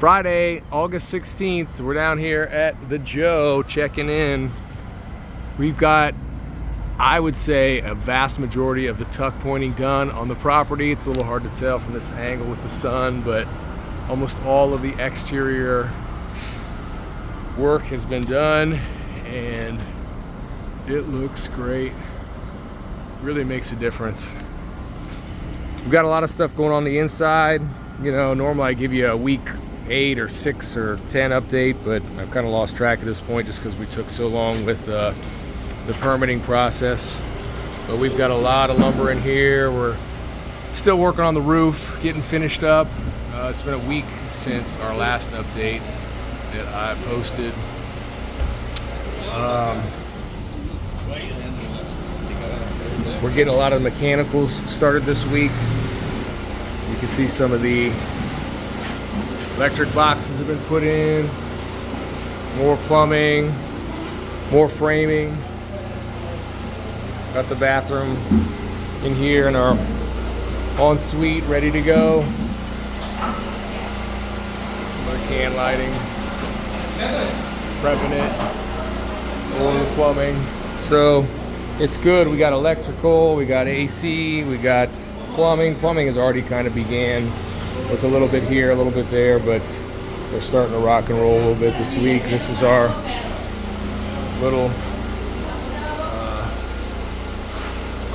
Friday, August 16th, we're down here at the Joe checking in. We've got, I would say, a vast majority of the tuck pointing done on the property. It's a little hard to tell from this angle with the sun, but almost all of the exterior work has been done and it looks great. Really makes a difference. We've got a lot of stuff going on the inside. You know, normally I give you a week 8 or 6 or 10 update, but I've kind of lost track at this point just because we took so long with the permitting process. But we've got a lot of lumber in here. We're still working on the roof, getting finished up. It's been a week since our last update that I posted. We're getting a lot of mechanicals started this week. You can see some of the electric boxes have been put in, more plumbing, more framing. Got the bathroom in here and our ensuite ready to go. Some other can lighting, prepping it, rolling the plumbing. So it's good. We got electrical, we got AC, we got plumbing. Plumbing has already kind of began with a little bit here, a little bit there, but they're starting to rock and roll a little bit this week. This is our little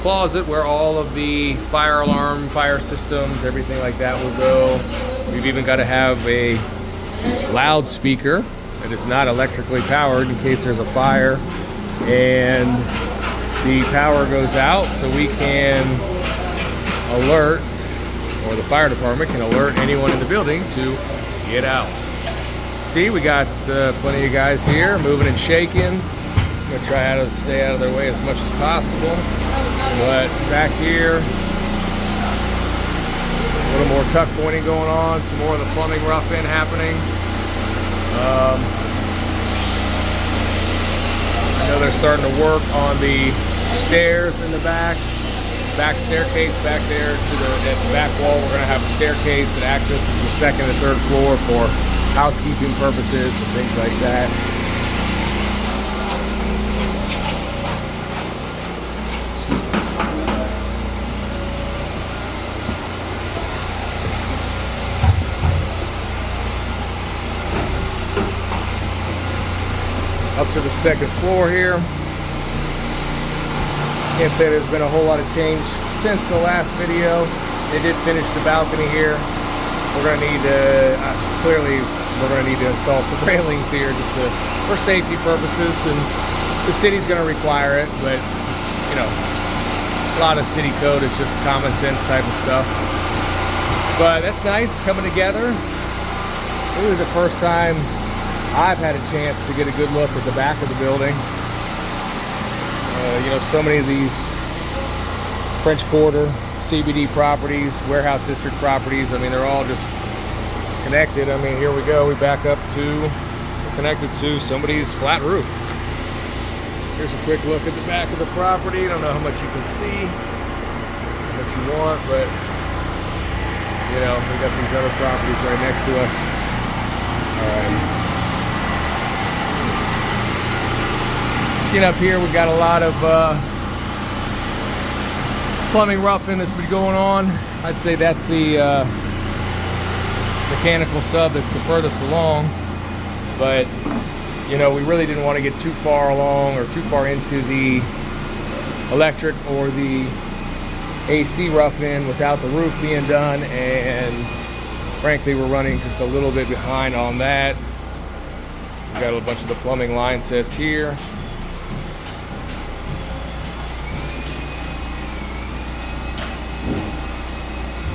closet where all of the fire alarm, fire systems, everything like that will go. We've even got to have a loudspeaker that is not electrically powered in case there's a fire and the power goes out, so we can alert, or the fire department can alert anyone in the building to get out. See, we got plenty of guys here moving and shaking. I'm gonna try to stay out of their way as much as possible. But back here, a little more tuck pointing going on, some more of the plumbing rough-in happening. I know they're starting to work on the stairs in the back staircase back there to the back wall. We're going to have a staircase that accesses the second and third floor for housekeeping purposes and things like that. Up to the second floor here. Can't say there's been a whole lot of change since the last video. They did finish the balcony here. We're gonna need to, clearly, we're gonna need to install some railings here just for safety purposes, and the city's gonna require it, but you know, a lot of city code is just common sense type of stuff. But that's nice coming together. This is the first time I've had a chance to get a good look at the back of the building. You know, so many of these French Quarter, CBD properties, warehouse district properties, I mean, they're all just connected. I mean, here we go. We back up to, we're connected to somebody's flat roof. Here's a quick look at the back of the property. I don't know how much you can see, how much you want, but, you know, we got these other properties right next to us. Get up here, we got a lot of plumbing rough-in that's been going on. I'd say that's the mechanical sub that's the furthest along, but you know, we really didn't want to get too far along or too far into the electric or the AC rough-in without the roof being done, and frankly we're running just a little bit behind on that. We got a bunch of the plumbing line sets here.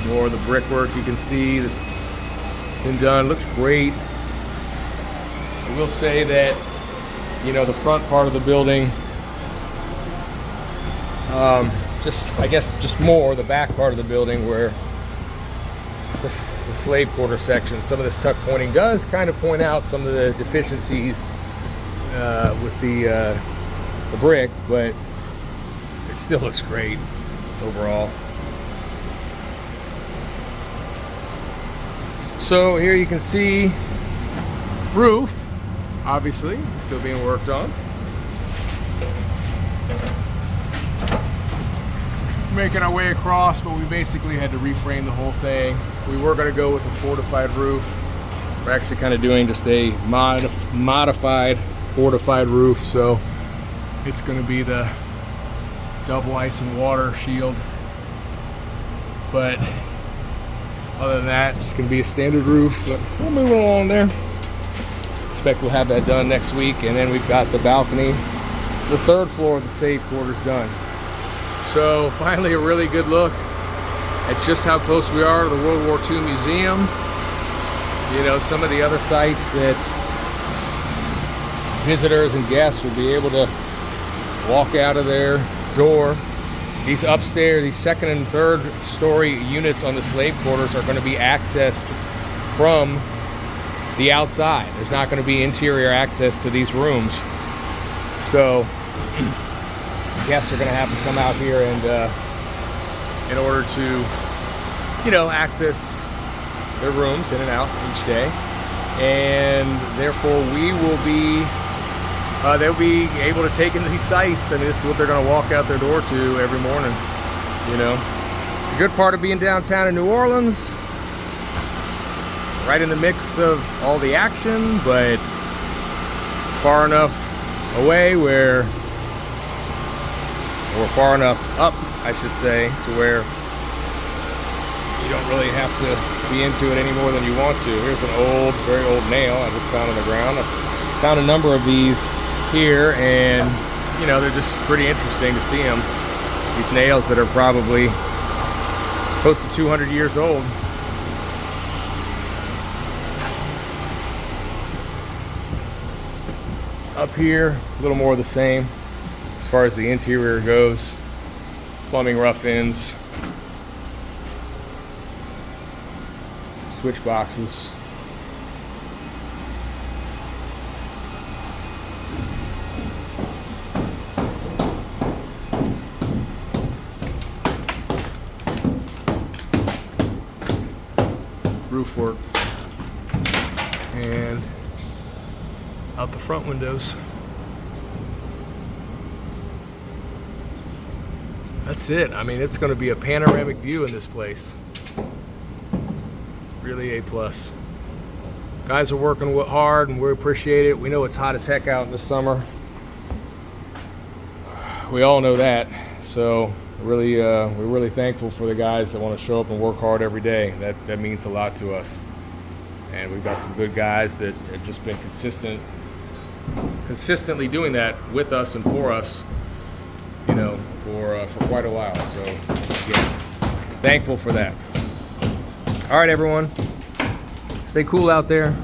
More of the brickwork you can see that's been done. Looks great. I will say that, you know, the front part of the building, I guess just more the back part of the building where the slave quarter section, some of this tuck pointing does kind of point out some of the deficiencies with the brick, but it still looks great overall. So here you can see roof, obviously, still being worked on. Making our way across, but we basically had to reframe the whole thing. We were going to go with a fortified roof. We're actually kind of doing just a modified fortified roof, so it's going to be the double ice and water shield. But other than that, it's going to be a standard roof, but we'll move along there. Expect we'll have that done next week, and then we've got the balcony, the third floor of the safe quarters done. So finally a really good look at just how close we are to the World War II Museum. You know, some of the other sites that visitors and guests will be able to walk out of their door. These upstairs, these second and third story units on the slave quarters are going to be accessed from the outside. There's not going to be interior access to these rooms. So guests are going to have to come out here and in order to, you know, access their rooms in and out each day, and therefore we will be they'll be able to take in these sites, and this is what they're going to walk out their door to every morning. You know, it's a good part of being downtown in New Orleans, right in the mix of all the action, but far enough away where, or far enough up, I should say, to where you don't really have to be into it any more than you want to. Here's an old, very old nail I just found on the ground. I found a number of these here, and you know, they're just pretty interesting to see them. These nails that are probably close to 200 years old. Up here, a little more of the same as far as the interior goes. Plumbing rough-ins, switch boxes. Roof work. And out the front windows. That's it. I mean, it's going to be a panoramic view in this place. Really A+. Guys are working hard, and we appreciate it. We know it's hot as heck out in the summer. We all know that. So really, we're really thankful for the guys that want to show up and work hard every day. That means a lot to us. And we've got some good guys that have just been consistently doing that with us and for us, you know, for quite a while. So again, thankful for that. All right, everyone, stay cool out there.